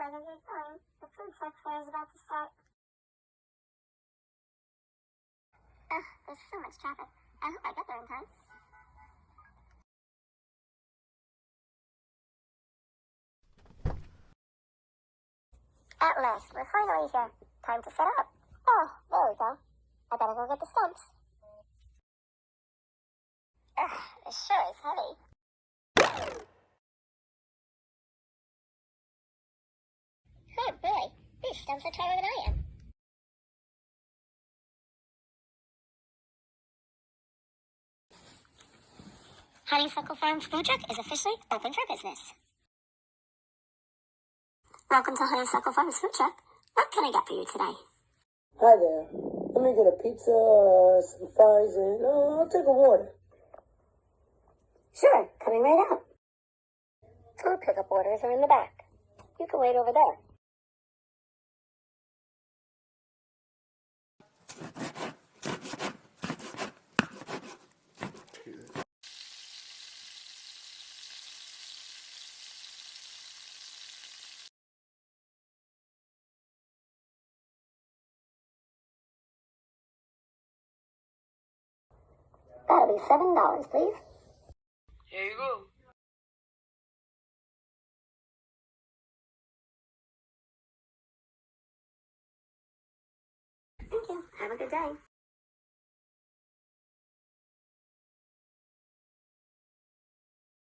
better get going. The food truck fair is about to start. Ugh, there's so much traffic. I hope I get there in time. At last, we're finally here. Time to set up. Oh, there we go. I better go get the stumps. Ugh, this sure is heavy. Oh boy, these stumps are taller than I am. Honeysuckle Farms food truck is officially open for business. Welcome to Honeysuckle Farms food truck. What can I get for you today? Hi there. Let me get a pizza, some fries, and I'll take a water. Sure, coming right out. Food pickup orders are in the back. You can wait over there. That'll be $7, please. Here you go. Thank you. Have a good day.